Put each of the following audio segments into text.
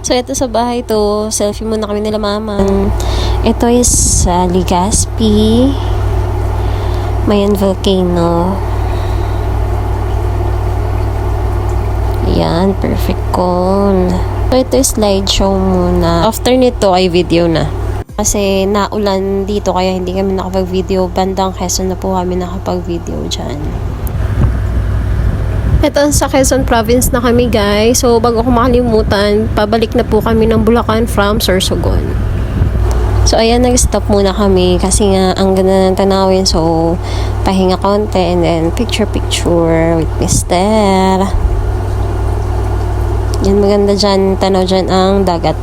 So, ito sa bahay to. Selfie muna kami nila mama. Ito is Legazpi. Mayan Volcano. Yan, perfect call. So, ito is slideshow muna. After nito ay video na. Kasi naulan dito kaya hindi kami nakapag-video. Bandang Quezon na po kami nakapag-video dyan. Ito sa Quezon Province na kami guys. So bago ko makalimutan, pabalik na po kami ng Bulacan from Sorsogon. So ayan, nag-stop muna kami kasi nga ang ganda ng tanawin. So pahinga konti and then picture with Mister. Yan, maganda dyan, tanaw dyan ang dagat.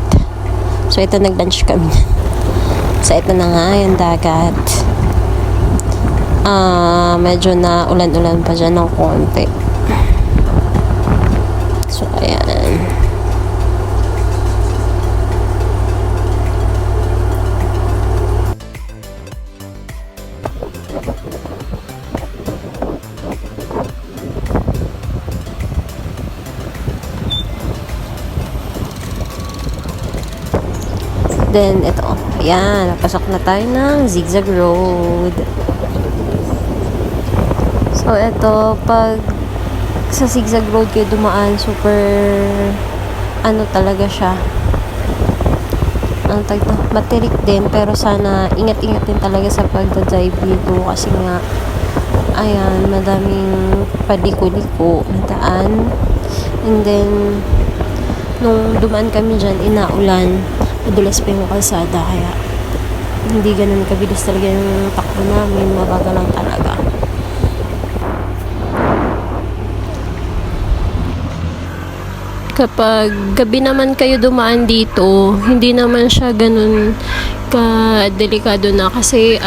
So ito, nag-lunch kami. So ito na nga yung dagat. Medyo na ulan-ulan pa dyan ng konti. So ayan. Then, ito. Ayan, napasok na tayo ng Zigzag Road. So, ito, pag sa Zigzag Road kayo dumaan, super, talaga siya. Matirik din, pero sana, ingat-ingat din talaga sa pagdadrive dito. Kasi nga, ayan, madaming paliko-liko na daan. And then, nung dumaan kami dyan, inaulan. Madulas pa yung kalsada, kaya hindi ganun kabilis talaga yung takbo namin, mabagal lang talaga. Kapag gabi naman kayo dumaan dito, hindi naman siya ganun ka-delikado na kasi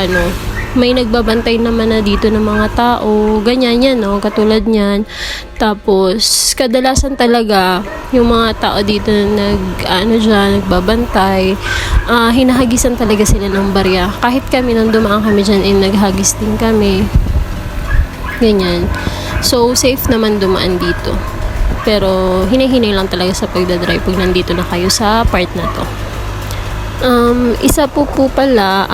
may nagbabantay naman na dito ng mga tao, ganyan yan, no? Katulad niyan. Tapos, kadalasan talaga, yung mga tao dito na nagbabantay, hinahagisan talaga sila ng barya. Kahit kami, nung dumaan kami dyan, naghagis din kami. Ganyan. So, safe naman dumaan dito. Pero, hinahinay lang talaga sa pagdadrive pag nandito na kayo sa part na to. Isa po pala,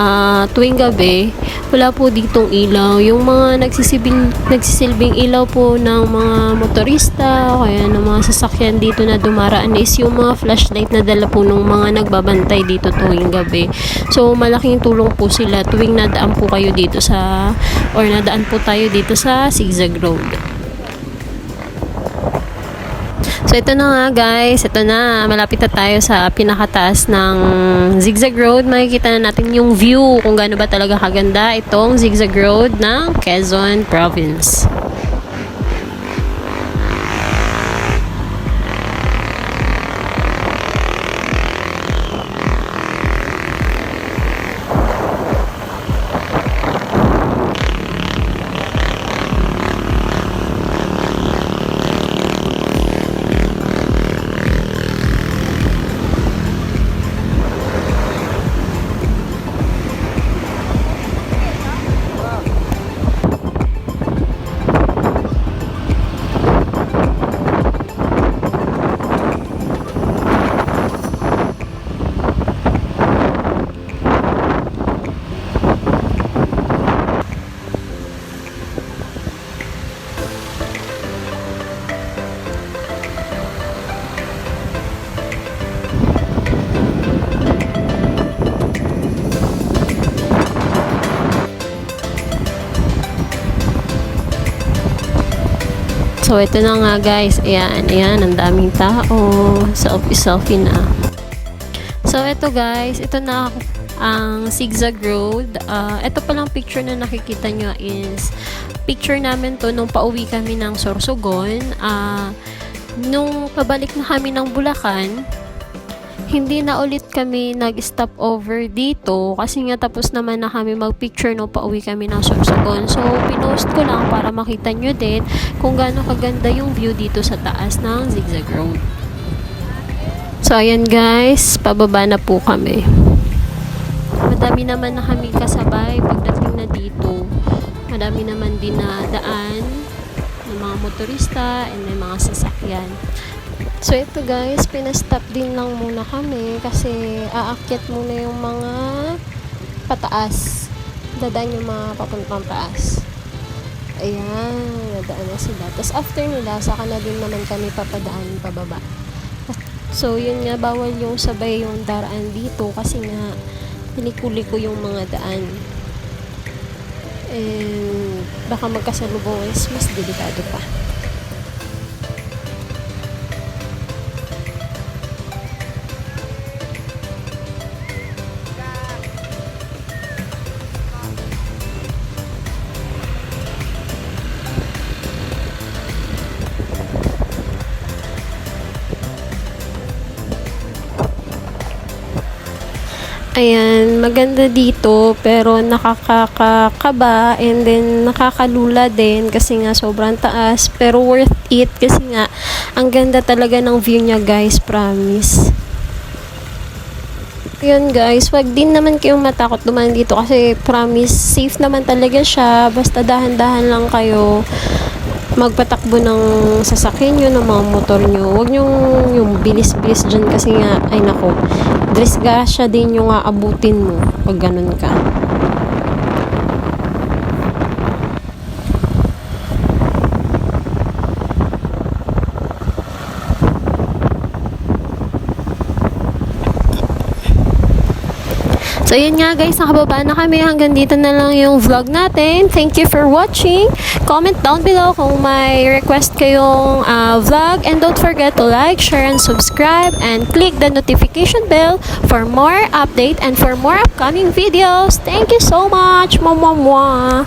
tuwing gabi, wala po ditong ilaw. Yung mga nagsisilbing ilaw po ng mga motorista, kaya ng mga sasakyan dito na dumaraan is yung mga flashlight na dala po ng mga nagbabantay dito tuwing gabi. So, malaking tulong po sila tuwing nadaan po kayo dito nadaan po tayo dito sa Zigzag Road. So, ito na nga guys. Ito na. Malapit na tayo sa pinakataas ng Zigzag Road. Makikita na natin yung view kung gaano ba talaga kaganda itong Zigzag Road ng Quezon Province. So, ito na nga guys. Ayan, ang daming tao. Selfie na. So, ito guys. Ito na ang Zigzag Road. Ito palang picture na nakikita nyo is picture namin to nung pauwi kami ng Sorsogon. Nung pabalik na kami ng Bulacan, hindi na ulit kami nag-stop over dito kasi nga tapos naman na kami mag-picture no pauwi kami ng Sorsogon. So, pinost ko lang para makita nyo din kung gaano kaganda yung view dito sa taas ng Zigzag Road. So, ayan guys, pababa na po kami. Madami naman na kami kasabay pagdating na dito. Madami naman din na daan ng mga motorista and may mga sasakyan. So ito guys, pinastop din lang muna kami kasi aakyat muna yung mga pataas. Dadaan yung mga papuntang taas. Ayan, nadaan na sila. Tapos after nila, saka na din naman kami papadaan pababa. So yun nga, bawal yung sabay yung daraan dito kasi nga pinikuli ko yung mga daan. And baka magkasalubong is mas delikado pa. Ayan, maganda dito pero nakakakaba and then nakakalula din kasi nga sobrang taas pero worth it kasi nga ang ganda talaga ng view niya guys, promise. Yun guys, wag din naman kayong matakot dumaan dito kasi promise safe naman talaga siya, basta dahan-dahan lang kayo magpatakbo ng sasakyan nyo, ng mga motor nyo. Huwag nyo yung bilis-bilis dyan kasi nga, ay nako, disgrasya din yung aabutin mo pag ganun ka. So, yun nga guys, nakababa na kami. Hanggang dito na lang yung vlog natin. Thank you for watching. Comment down below kung may request kayong vlog. And don't forget to like, share, and subscribe. And click the notification bell for more update and for more upcoming videos. Thank you so much. Mwah, mwah, mwah.